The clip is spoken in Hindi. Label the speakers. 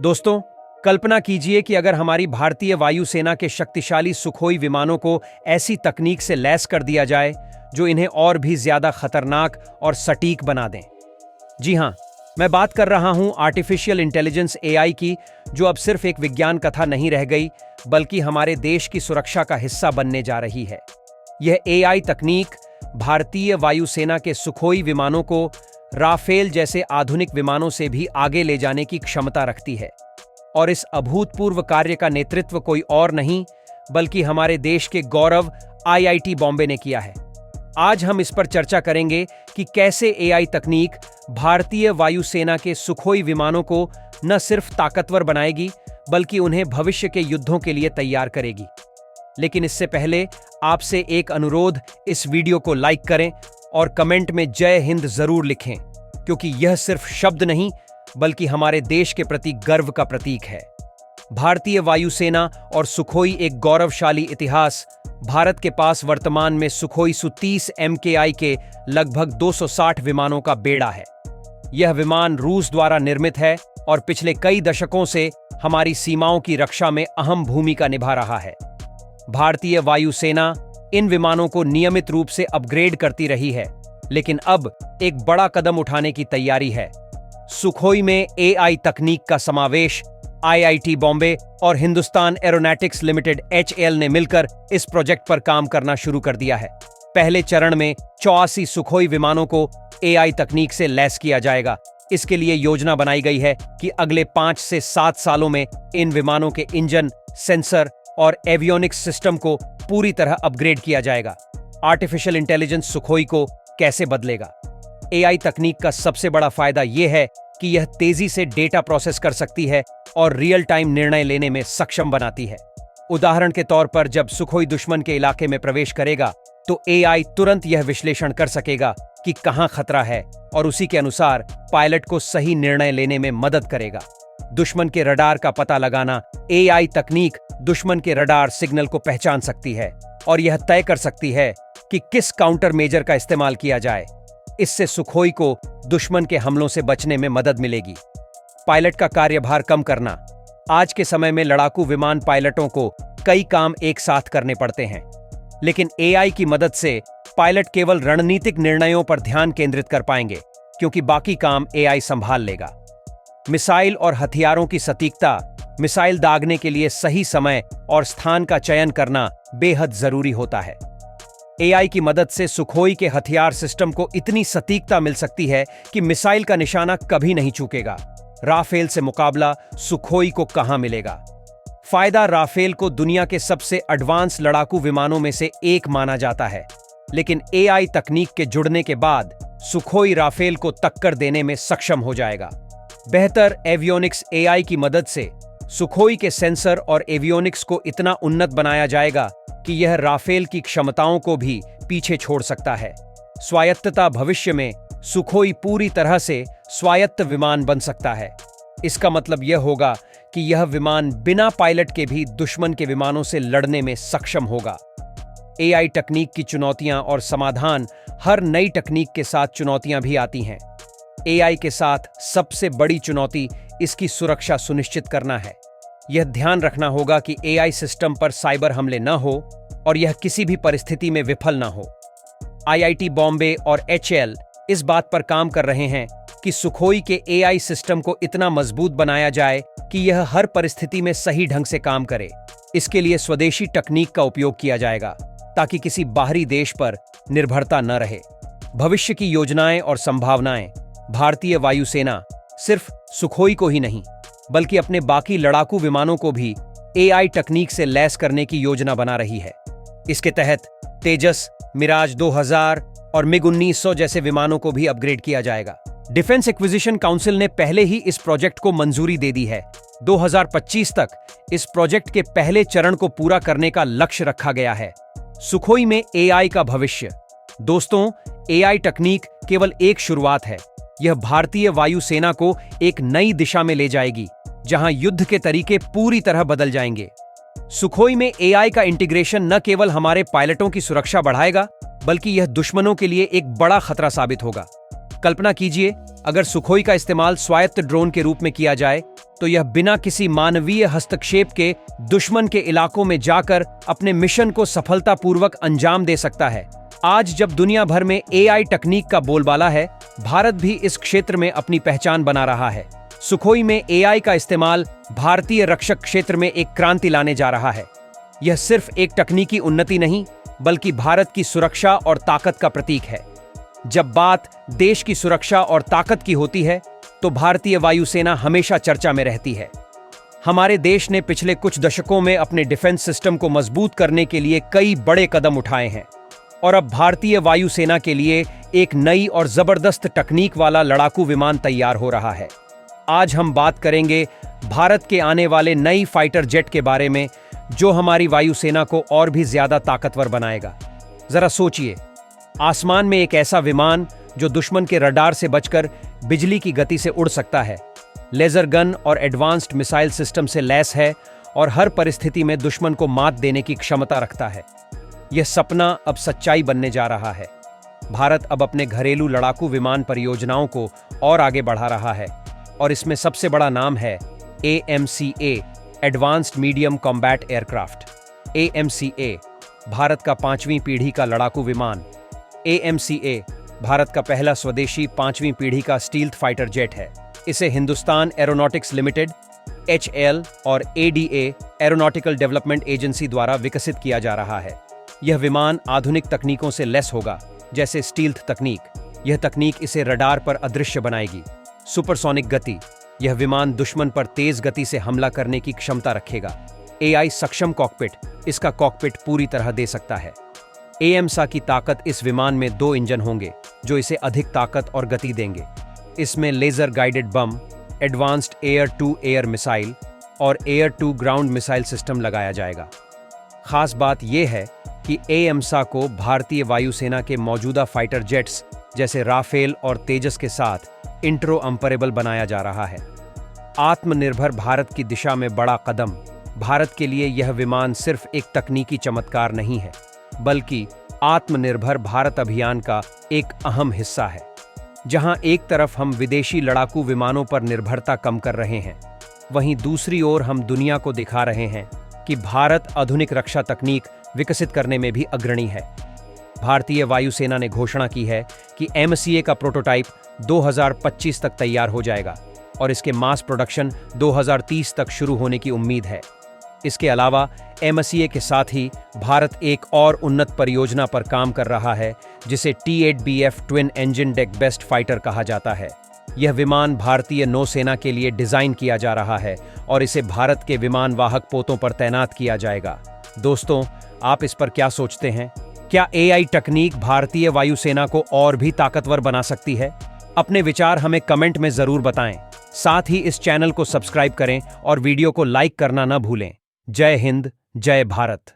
Speaker 1: दोस्तों, कल्पना कीजिए कि अगर हमारी भारतीय वायुसेना के शक्तिशाली सुखोई विमानों को ऐसी तकनीक से लैस कर दिया जाए जो इन्हें और भी ज्यादा खतरनाक और सटीक बना दें। जी हां, मैं बात कर रहा हूं आर्टिफिशियल इंटेलिजेंस एआई की, जो अब सिर्फ एक विज्ञान कथा नहीं रह गई, बल्कि हमारे देश की सुरक्षा का हिस्सा बनने जा रही है। यह एआई तकनीक भारतीय वायुसेना के सुखोई विमानों को राफेल जैसे आधुनिक विमानों से भी आगे ले जाने की क्षमता रखती है। और इस अभूतपूर्व कार्य का नेतृत्व कोई और नहीं बल्कि हमारे देश के गौरव आईआईटी बॉम्बे ने किया है। आज हम इस पर चर्चा करेंगे कि कैसे एआई तकनीक भारतीय वायुसेना के सुखोई विमानों को न सिर्फ ताकतवर बनाएगी बल्कि उन्हें भविष्य के युद्धों के लिए तैयार करेगी। लेकिन इससे पहले आपसे एक अनुरोध, इस वीडियो को लाइक करें और कमेंट में जय हिंद जरूर लिखें, क्योंकि यह सिर्फ शब्द नहीं बल्कि हमारे देश के प्रति गर्व का प्रतीक है। भारतीय वायुसेना और सुखोई एक गौरवशाली इतिहास। भारत के पास वर्तमान में सुखोई Su-30 MKI के लगभग 260 विमानों का बेड़ा है। यह विमान रूस द्वारा निर्मित है और पिछले कई दशकों से हमारी सीमाओं की रक्षा में अहम भूमिका निभा रहा है। भारतीय वायुसेना इन विमानों को नियमित रूप से अपग्रेड करती रही है, लेकिन अब एक बड़ा कदम उठाने की तैयारी है। सुखोई में एआई तकनीक का समावेश। आईआईटी बॉम्बे और हिंदुस्तान एरोनॉटिक्स लिमिटेड HAL ने मिलकर इस प्रोजेक्ट पर काम करना शुरू कर दिया है। पहले चरण में 84 सुखोई विमानों को एआई तकनीक से लैस किया जाएगा। इसके लिए योजना बनाई गई है कि अगले 5 से 7 सालों में इन विमानों के इंजन, सेंसर और एवियोनिक्स सिस्टम को पूरी तरह अपग्रेड किया जाएगा। आर्टिफिशियल इंटेलिजेंस सुखोई को कैसे बदलेगा? एआई तकनीक का सबसे बड़ा फायदा यह है कि यह तेजी से डेटा प्रोसेस कर सकती है और रियल टाइम निर्णय लेने में सक्षम बनाती है। उदाहरण के तौर पर, जब सुखोई दुश्मन के इलाके में प्रवेश करेगा तो एआई तुरंत यह विश्लेषण कर सकेगा कि कहां खतरा है और उसी के अनुसार पायलट को सही निर्णय लेने में मदद करेगा। दुश्मन के रडार का पता लगाना। एआई तकनीक दुश्मन के रडार सिग्नल को पहचान सकती है और यह तय कर सकती है कि किस काउंटर मेजर का इस्तेमाल किया जाए। इससे सुखोई को दुश्मन के हमलों से बचने में मदद मिलेगी। पायलट का कार्यभार कम करना। आज के समय में लड़ाकू विमान पायलटों को कई काम एक साथ करने पड़ते हैं, लेकिन एआई की मदद से पायलट केवल रणनीतिक निर्णयों पर ध्यान केंद्रित कर पाएंगे, क्योंकि बाकी काम एआई संभाल लेगा। मिसाइल और हथियारों की सटीकता। मिसाइल दागने के लिए सही समय और स्थान का चयन करना बेहद जरूरी होता है। एआई की मदद से सुखोई के हथियार सिस्टम को इतनी सटीकता मिल सकती है कि मिसाइल का निशाना कभी नहीं चूकेगा। राफेल से मुकाबला सुखोई को कहां मिलेगा? फायदा। राफेल को दुनिया के सबसे एडवांस लड़ाकू विमानों में से एक माना जाता है, लेकिन एआई तकनीक के जुड़ने के बाद सुखोई राफेल को टक्कर देने में सक्षम हो जाएगा। बेहतर एवियोनिक्स। एआई की मदद से सुखोई के सेंसर और एवियोनिक्स को इतना उन्नत बनाया जाएगा कि यह राफेल की क्षमताओं को भी पीछे छोड़ सकता है। स्वायत्तता। भविष्य में सुखोई पूरी तरह से स्वायत्त विमान बन सकता है। इसका मतलब यह होगा कि यह विमान बिना पायलट के भी दुश्मन के विमानों से लड़ने में सक्षम होगा। एआई तकनीक की चुनौतियां और समाधान। हर नई तकनीक के साथ चुनौतियां भी आती हैं। एआई के साथ सबसे बड़ी चुनौती इसकी सुरक्षा सुनिश्चित करना है। यह ध्यान रखना होगा कि एआई सिस्टम पर साइबर हमले न हो और यह किसी भी परिस्थिति में विफल न हो। आईआईटी बॉम्बे और HAL इस बात पर काम कर रहे हैं कि सुखोई के एआई सिस्टम को इतना मजबूत बनाया जाए कि यह हर परिस्थिति में सही ढंग से काम करे। इसके लिए स्वदेशी तकनीक का उपयोग किया जाएगा, ताकि किसी बाहरी देश पर निर्भरता न रहे। भविष्य की योजनाएं और संभावनाएं। भारतीय वायुसेना सिर्फ सुखोई को ही नहीं बल्कि अपने बाकी लड़ाकू विमानों को भी एआई तकनीक से लैस करने की योजना बना रही है। इसके तहत तेजस, मिराज 2000 और MiG-1900 जैसे विमानों को भी अपग्रेड किया जाएगा। डिफेंस एक्विजिशन काउंसिल ने पहले ही इस प्रोजेक्ट को मंजूरी दे दी है। 2025 तक इस प्रोजेक्ट के पहले चरण को पूरा करने का लक्ष्य रखा गया है। सुखोई में एआई का भविष्य। दोस्तों, एआई तकनीक केवल एक शुरुआत है। यह भारतीय वायुसेना को एक नई दिशा में ले जाएगी, जहां युद्ध के तरीके पूरी तरह बदल जाएंगे। सुखोई में एआई का इंटीग्रेशन न केवल हमारे पायलटों की सुरक्षा बढ़ाएगा, बल्कि यह दुश्मनों के लिए एक बड़ा खतरा साबित होगा। कल्पना कीजिए, अगर सुखोई का इस्तेमाल स्वायत्त ड्रोन के रूप में किया जाए तो यह बिना किसी मानवीय हस्तक्षेप के दुश्मन के इलाकों में जाकर अपने मिशन को सफलतापूर्वक अंजाम दे सकता है। आज जब दुनिया भर में एआई तकनीक का बोलबाला है, भारत भी इस क्षेत्र में अपनी पहचान बना रहा है। सुखोई में एआई का इस्तेमाल भारतीय रक्षक क्षेत्र में एक क्रांति लाने जा रहा है। यह सिर्फ एक तकनीकी उन्नति नहीं, बल्कि भारत की सुरक्षा और ताकत का प्रतीक है। जब बात देश की सुरक्षा और ताकत की होती है, तो भारतीय वायुसेना हमेशा चर्चा में रहती है। हमारे देश ने पिछले कुछ दशकों में अपने डिफेंस सिस्टम को मजबूत करने के लिए कई बड़े कदम उठाए हैं और अब भारतीय वायुसेना के लिए एक नई और जबरदस्त तकनीक वाला लड़ाकू विमान तैयार हो रहा है। आज हम बात करेंगे भारत के आने वाले नई फाइटर जेट के बारे में, जो हमारी वायुसेना को और भी ज्यादा ताकतवर बनाएगा। जरा सोचिए, आसमान में एक ऐसा विमान जो दुश्मन के रडार से बचकर बिजली की गति से उड़ सकता है, लेजर गन और एडवांस्ड मिसाइल सिस्टम से लैस है और हर परिस्थिति में दुश्मन को मात देने की क्षमता रखता है। यह सपना अब सच्चाई बनने जा रहा है। भारत अब अपने घरेलू लड़ाकू विमान परियोजनाओं को और आगे बढ़ा रहा है और इसमें सबसे बड़ा नाम है AMCA, advanced medium combat aircraft. AMCA Bharat का 5वीं पीढ़ी का लड़ाकू विमान। AMCA भारत का पहला स्वदेशी 5वीं पीढ़ी का स्टील्थ फाइटर जेट है। इसे हिंदुस्तान एरोनॉटिक्स लिमिटेड HAL और ADA एरोनॉटिकल डेवलपमेंट एजेंसी द्वारा विकसित किया जा रहा है। यह विमान आधुनिक तकनीकों से लैस होगा, जैसे स्टील्थ तकनीक। यह तकनीक इसे रडार पर अदृश्य बनाएगी। सुपरसोनिक गति, यह विमान दुश्मन पर तेज गति से हमला करने की क्षमता रखेगा। AI सक्षम कॉकपिट, इसका कॉकपिट पूरी तरह दे सकता है। AMSA की ताकत, इस विमान में 2 इंजन होंगे जो इसे अधिक ताकत और गति देंगे। इसमें laser guided bomb, advanced air to air missile और air to ground missile system लगाया जाएगा। खास बात यह है कि AMSA को भारतीय वायुसेना के मौजूदा फाइटर जेट्स जैसे राफेल और तेजस के साथ इंटरऑपरेबल बनाया जा रहा है। आत्मनिर्भर भारत की दिशा में बड़ा कदम। भारत के लिए यह विमान सिर्फ एक तकनीकी चमत्कार नहीं है, बल्कि आत्मनिर्भर भारत अभियान का एक अहम हिस्सा है। जहां एक तरफ हम विदेशी लड़ाकू विमानों पर निर्भरता कम कर रहे हैं, वहीं दूसरी ओर हम दुनिया को दिखा रहे हैं कि भारत आधुनिक रक्षा तकनीक विकसित करने में भी अग्रणी है। भारतीय वायुसेना ने घोषणा की है कि AMCA का प्रोटोटाइप 2025 तक तैयार हो जाएगा और इसके मास प्रोडक्शन 2030 तक शुरू होने की उम्मीद है। इसके अलावा AMCA के साथ ही भारत एक और उन्नत परियोजना पर काम कर रहा है, जिसे T-8BF twin engine deck best fighter कहा जाता है। यह विमान भारतीय नौसेना के लिए डिजाइन किया जा रहा है और इसे भारत के विमान वाहक पोतों पर तैनात किया जाएगा। दोस्तों, आप इस पर क्या सोचते हैं? क्या AI तकनीक भारतीय वायुसेना को और भी ताकतवर बना सकती है? अपने विचार हमें कमेंट में जरूर बताएं। साथ ही इस चैनल को सब्सक्राइब करें और वीडियो को लाइक करना न भूलें। जय हिंद, जय भारत।